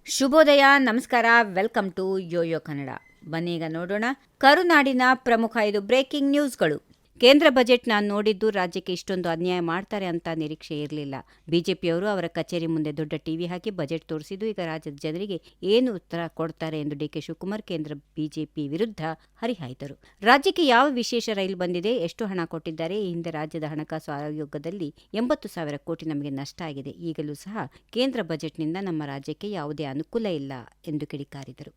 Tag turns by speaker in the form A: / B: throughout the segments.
A: ಶುಭೋದಯ, ನಮಸ್ಕಾರ, welcome to Yoyo Kannada. ಬನ್ನೀಗ ನೋಡೋಣ ಕರುನಾಡಿನ ಪ್ರಮುಖ 5 ಬ್ರೇಕಿಂಗ್ ನ್ಯೂಸ್ಗಳು. ಕೇಂದ್ರ ಬಜೆಟ್ ನಾನು ನೋಡಿದ್ದು ರಾಜ್ಯಕ್ಕೆ ಇಷ್ಟೊಂದು ಅನ್ಯಾಯ ಮಾಡ್ತಾರೆ ಅಂತ ನಿರೀಕ್ಷೆ ಇರಲಿಲ್ಲ. ಬಿಜೆಪಿಯವರು ಅವರ ಕಚೇರಿ ಮುಂದೆ ದೊಡ್ಡ ಟಿವಿ ಹಾಕಿ ಬಜೆಟ್ ತೋರಿಸಿದ್ದು ಈಗ ರಾಜ್ಯದ ಜನರಿಗೆ ಏನು ಉತ್ತರ ಕೊಡ್ತಾರೆ ಎಂದು ಡಿಕೆ ಶಿವಕುಮಾರ್ ಕೇಂದ್ರ ಬಿಜೆಪಿ ವಿರುದ್ಧ ಹರಿಹಾಯ್ದರು. ರಾಜ್ಯಕ್ಕೆ ಯಾವ ವಿಶೇಷ ರೈಲು ಬಂದಿದೆ, ಎಷ್ಟು ಹಣ ಕೊಟ್ಟಿದ್ದಾರೆ, ಈ ಹಿಂದೆ ರಾಜ್ಯದ ಹಣಕಾಸು ಆಯೋಗದಲ್ಲಿ 80,000 ಕೋಟಿ ನಮಗೆ ನಷ್ಟ ಆಗಿದೆ, ಈಗಲೂ ಸಹ ಕೇಂದ್ರ ಬಜೆಟ್ನಿಂದ ನಮ್ಮ ರಾಜ್ಯಕ್ಕೆ ಯಾವುದೇ ಅನುಕೂಲ ಇಲ್ಲ ಎಂದು ಕಿಡಿಕಾರಿದರು.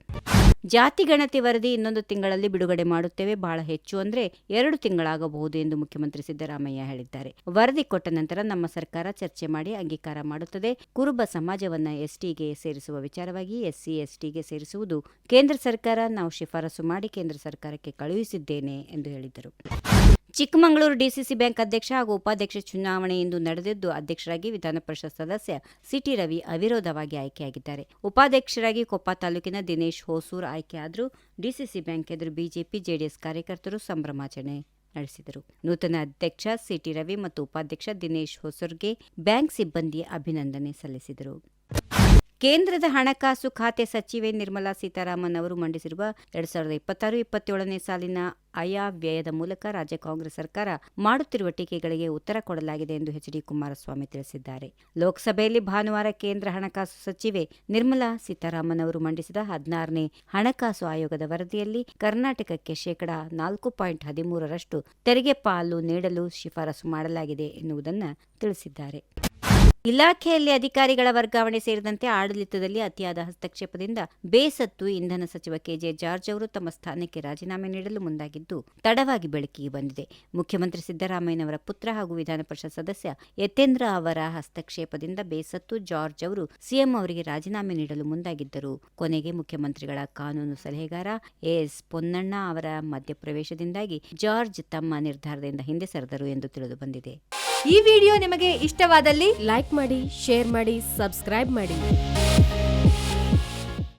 A: ಜಾತಿ ಗಣತಿ ವರದಿ ಇನ್ನೊಂದು ತಿಂಗಳಲ್ಲಿ ಬಿಡುಗಡೆ ಮಾಡುತ್ತೇವೆ, ಬಹಳ ಹೆಚ್ಚು ಅಂದ್ರೆ 2 ತಿಂಗಳಾಗಬಹುದು ಎಂದು ಮುಖ್ಯಮಂತ್ರಿ ಸಿದ್ದರಾಮಯ್ಯ ಹೇಳಿದ್ದಾರೆ. ವರದಿ ಕೊಟ್ಟ ನಂತರ ನಮ್ಮ ಸರ್ಕಾರ ಚರ್ಚೆ ಮಾಡಿ ಅಂಗೀಕಾರ ಮಾಡುತ್ತದೆ. ಕುರುಬ ಸಮಾಜವನ್ನ ಎಸ್ಟಿಗೆ ಸೇರಿಸುವ ವಿಚಾರವಾಗಿ ಎಸ್ಸಿ ಎಸ್ಟಿಗೆ ಸೇರಿಸುವುದು ಕೇಂದ್ರ ಸರ್ಕಾರ, ನಾವು ಶಿಫಾರಸು ಮಾಡಿ ಕೇಂದ್ರ ಸರ್ಕಾರಕ್ಕೆ ಕಳುಹಿಸಿದ್ದೇನೆ ಎಂದು ಹೇಳಿದರು. ಚಿಕ್ಕಮಗಳೂರು ಡಿಸಿಸಿ ಬ್ಯಾಂಕ್ ಅಧ್ಯಕ್ಷ ಹಾಗೂ ಉಪಾಧ್ಯಕ್ಷ ಚುನಾವಣೆ ಇಂದು ನಡೆದಿದ್ದು, ಅಧ್ಯಕ್ಷರಾಗಿ ವಿಧಾನ ಪರಿಷತ್ ಸದಸ್ಯ ಸಿಟಿ ರವಿ ಅವಿರೋಧವಾಗಿ ಆಯ್ಕೆಯಾಗಿದ್ದಾರೆ. ಉಪಾಧ್ಯಕ್ಷರಾಗಿ ಕೊಪ್ಪ ತಾಲೂಕಿನ ದಿನೇಶ್ ಹೊಸೂರ್ ಆಯ್ಕೆಯಾದರೂ ಡಿಸಿಸಿ ಬ್ಯಾಂಕ್ ಎದುರು ಬಿಜೆಪಿ ಜೆಡಿಎಸ್ ಕಾರ್ಯಕರ್ತರು ಸಂಭ್ರಮಾಚರಣೆ ನಡೆಸಿದರು. ನೂತನ ಅಧ್ಯಕ್ಷ ಸಿಟಿ ರವಿ ಮತ್ತು ಉಪಾಧ್ಯಕ್ಷ ದಿನೇಶ್ ಹೊಸೂರ್ಗೆ ಬ್ಯಾಂಕ್ ಸಿಬ್ಬಂದಿ ಅಭಿನಂದನೆ ಸಲ್ಲಿಸಿದರು. ಕೇಂದ್ರದ ಹಣಕಾಸು ಖಾತೆ ಸಚಿವೆ ನಿರ್ಮಲಾ ಸೀತಾರಾಮನ್ ಅವರು ಮಂಡಿಸಿರುವ 2026-27ನೇ ಸಾಲಿನ ಆಯವ್ಯಯದ ಮೂಲಕ ರಾಜ್ಯ ಕಾಂಗ್ರೆಸ್ ಸರ್ಕಾರ ಮಾಡುತ್ತಿರುವ ಟೀಕೆಗಳಿಗೆ ಉತ್ತರ ಕೊಡಲಾಗಿದೆ ಎಂದು ಎಚ್.ಡಿ. ಕುಮಾರಸ್ವಾಮಿ ತಿಳಿಸಿದ್ದಾರೆ. ಲೋಕಸಭೆಯಲ್ಲಿ ಭಾನುವಾರ ಕೇಂದ್ರ ಹಣಕಾಸು ಸಚಿವೆ ನಿರ್ಮಲಾ ಸೀತಾರಾಮನ್ ಅವರು ಮಂಡಿಸಿದ 16ನೇ ಹಣಕಾಸು ಆಯೋಗದ ವರದಿಯಲ್ಲಿ ಕರ್ನಾಟಕಕ್ಕೆ ಶೇಕಡಾ 4.13% ತೆರಿಗೆ ಪಾಲು ನೀಡಲು ಶಿಫಾರಸು ಮಾಡಲಾಗಿದೆ ಎನ್ನುವುದನ್ನು ತಿಳಿಸಿದ್ದಾರೆ. ಇಲಾಖೆಯಲ್ಲಿ ಅಧಿಕಾರಿಗಳ ವರ್ಗಾವಣೆ ಸೇರಿದಂತೆ ಆಡಳಿತದಲ್ಲಿ ಅತಿಯಾದ ಹಸ್ತಕ್ಷೇಪದಿಂದ ಬೇಸತ್ತು ಇಂಧನ ಸಚಿವ ಕೆಜೆ ಜಾರ್ಜ್ ಅವರು ತಮ್ಮ ಸ್ಥಾನಕ್ಕೆ ರಾಜೀನಾಮೆ ನೀಡಲು ಮುಂದಾಗಿದ್ದು ತಡವಾಗಿ ಬೆಳಕಿಗೆ ಬಂದಿದೆ. ಮುಖ್ಯಮಂತ್ರಿ ಸಿದ್ದರಾಮಯ್ಯನವರ ಪುತ್ರ ಹಾಗೂ ವಿಧಾನ ಪರಿಷತ್ ಸದಸ್ಯ ಯತೇಂದ್ರ ಅವರ ಹಸ್ತಕ್ಷೇಪದಿಂದ ಬೇಸತ್ತು ಜಾರ್ಜ್ ಅವರು ಸಿಎಂ ಅವರಿಗೆ ರಾಜೀನಾಮೆ ನೀಡಲು ಮುಂದಾಗಿದ್ದರು. ಕೊನೆಗೆ ಮುಖ್ಯಮಂತ್ರಿಗಳ ಕಾನೂನು ಸಲಹೆಗಾರ ಎಎಸ್ ಪೊನ್ನಣ್ಣ ಅವರ ಮಧ್ಯಪ್ರವೇಶದಿಂದಾಗಿ ಜಾರ್ಜ್ ತಮ್ಮ ನಿರ್ಧಾರದಿಂದ ಹಿಂದೆ ಸರಿದರು ಎಂದು ತಿಳಿದುಬಂದಿದೆ.
B: ಈ ವಿಡಿಯೋ ನಿಮಗೆ ಇಷ್ಟವಾದಲ್ಲಿ ಲೈಕ್ ಮಾಡಿ, ಶೇರ್ ಮಾಡಿ, ಸಬ್ಸ್ಕ್ರೈಬ್ ಮಾಡಿ.